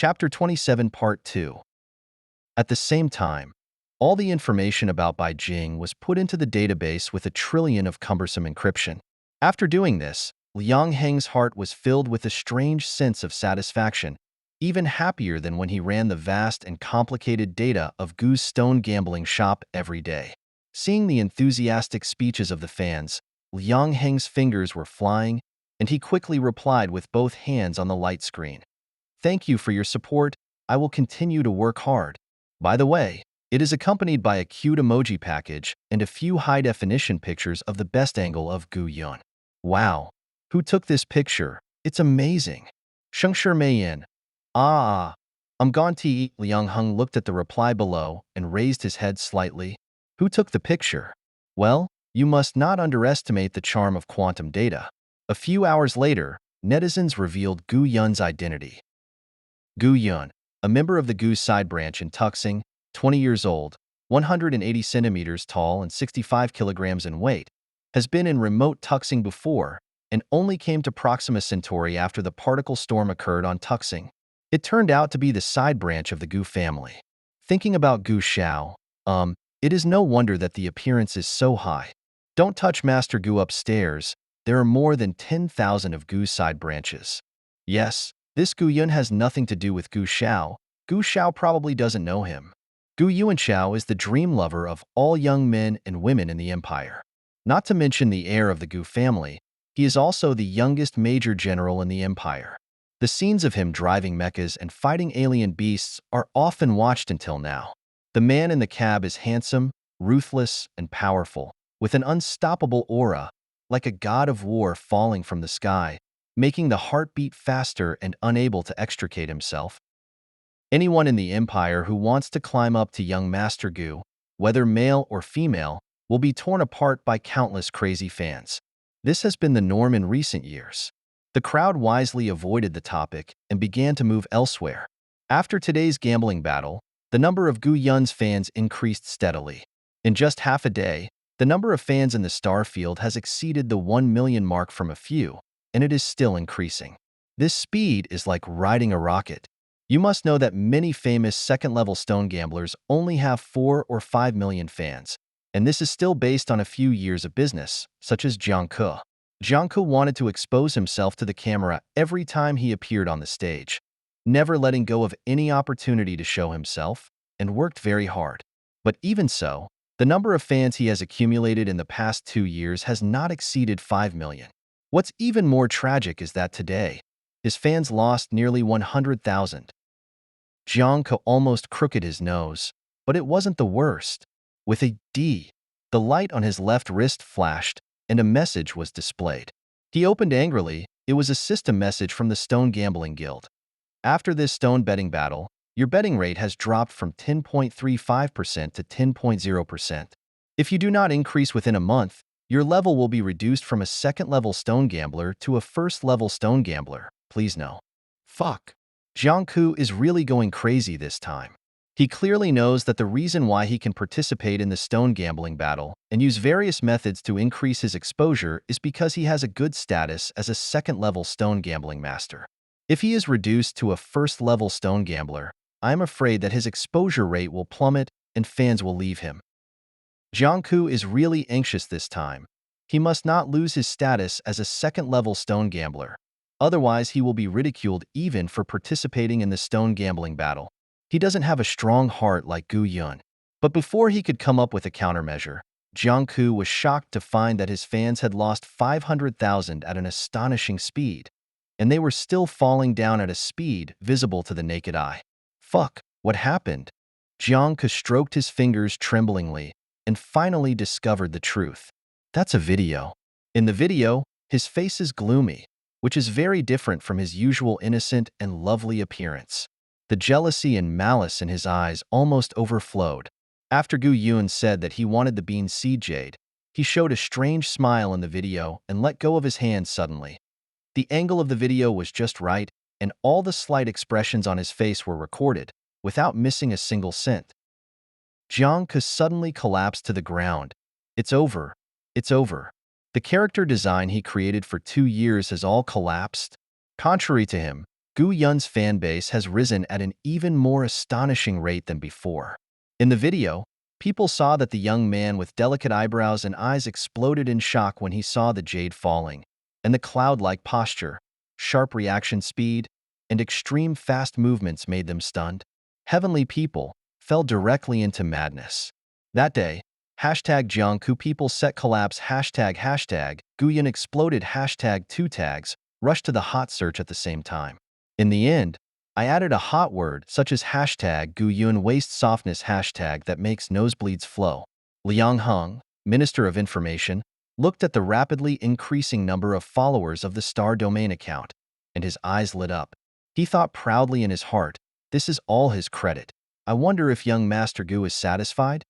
Chapter 27, Part 2. At the same time, all the information about Bai Jing was put into the database with 1 trillion of cumbersome encryption. After doing this, Liang Heng's heart was filled with a strange sense of satisfaction, even happier than when he ran the vast and complicated data of Gu's stone gambling shop every day. Seeing the enthusiastic speeches of the fans, Liang Heng's fingers were flying, and he quickly replied with both hands on the light screen. "Thank you for your support. I will continue to work hard." By the way, it is accompanied by a cute emoji package and a few high-definition pictures of the best angle of Gu Yun. Wow! Who took this picture? It's amazing. Shengshi Meiyan. I'm gone to eat. Liang Heng looked at the reply below and raised his head slightly. Who took the picture? Well, you must not underestimate the charm of quantum data. A few hours later, netizens revealed Gu Yun's identity. Gu Yun, a member of the Gu side branch in Tuxing, 20 years old, 180 centimeters tall and 65 kilograms in weight, has been in remote Tuxing before and only came to Proxima Centauri after the particle storm occurred on Tuxing. It turned out to be the side branch of the Gu family. Thinking about Gu Shao, it is no wonder that the appearance is so high. Don't touch Master Gu upstairs. There are more than 10,000 of Gu's side branches. Yes, this Gu Yun has nothing to do with Gu Shao. Gu Shao probably doesn't know him. Gu Yuanshao is the dream lover of all young men and women in the empire. Not to mention the heir of the Gu family, he is also the youngest major general in the empire. The scenes of him driving mechas and fighting alien beasts are often watched until now. The man in the cab is handsome, ruthless, and powerful, with an unstoppable aura, like a god of war falling from the sky, making the heart beat faster and unable to extricate himself. Anyone in the empire who wants to climb up to young Master Gu, whether male or female, will be torn apart by countless crazy fans. This has been the norm in recent years. The crowd wisely avoided the topic and began to move elsewhere. After today's gambling battle, the number of Gu Yun's fans increased steadily. In just half a day, the number of fans in the star field has exceeded the 1 million mark from a few, and it is still increasing. This speed is like riding a rocket. You must know that many famous second-level stone gamblers only have 4 or 5 million fans, and this is still based on a few years of business, such as Jiang Ke. Jiang Ke wanted to expose himself to the camera every time he appeared on the stage, never letting go of any opportunity to show himself, and worked very hard. But even so, the number of fans he has accumulated in the past 2 years has not exceeded 5 million. What's even more tragic is that today, his fans lost nearly 100,000. Jiang Ke almost crooked his nose, but it wasn't the worst. With a D, the light on his left wrist flashed, and a message was displayed. He opened angrily. It was a system message from the Stone Gambling Guild. After this stone betting battle, your betting rate has dropped from 10.35% to 10.0%. If you do not increase within a month, your level will be reduced from a second-level stone gambler to a first-level stone gambler. Please know. Fuck. Jiang Ke is really going crazy this time. He clearly knows that the reason why he can participate in the stone gambling battle and use various methods to increase his exposure is because he has a good status as a second-level stone gambling master. If he is reduced to a first-level stone gambler, I am afraid that his exposure rate will plummet and fans will leave him. Jiang Ke is really anxious this time. He must not lose his status as a second-level stone gambler. Otherwise, he will be ridiculed even for participating in the stone gambling battle. He doesn't have a strong heart like Gu Yun. But before he could come up with a countermeasure, Jiang Ke was shocked to find that his fans had lost 500,000 at an astonishing speed, and they were still falling down at a speed visible to the naked eye. Fuck, what happened? Jiang Ke stroked his fingers tremblingly and finally discovered the truth. That's a video. In the video, his face is gloomy, which is very different from his usual innocent and lovely appearance. The jealousy and malice in his eyes almost overflowed. After Gu Yun said that he wanted the bean seed jade, he showed a strange smile in the video and let go of his hand suddenly. The angle of the video was just right, and all the slight expressions on his face were recorded, without missing a single cent. Jiang Ke suddenly collapsed to the ground. It's over. It's over. The character design he created for 2 years has all collapsed. Contrary to him, Gu Yun's fanbase has risen at an even more astonishing rate than before. In the video, people saw that the young man with delicate eyebrows and eyes exploded in shock when he saw the jade falling, and the cloud-like posture, sharp reaction speed, and extreme fast movements made them stunned. Heavenly people fell directly into madness. That day, hashtag Jiangku people set collapse hashtag Guyun exploded hashtag two tags rushed to the hot search at the same time. In the end, I added a hot word such as hashtag Guyun waist softness hashtag that makes nosebleeds flow. Liang Heng, Minister of Information, looked at the rapidly increasing number of followers of the Star Domain account, and his eyes lit up. He thought proudly in his heart, this is all his credit. I wonder if young Master Gu is satisfied?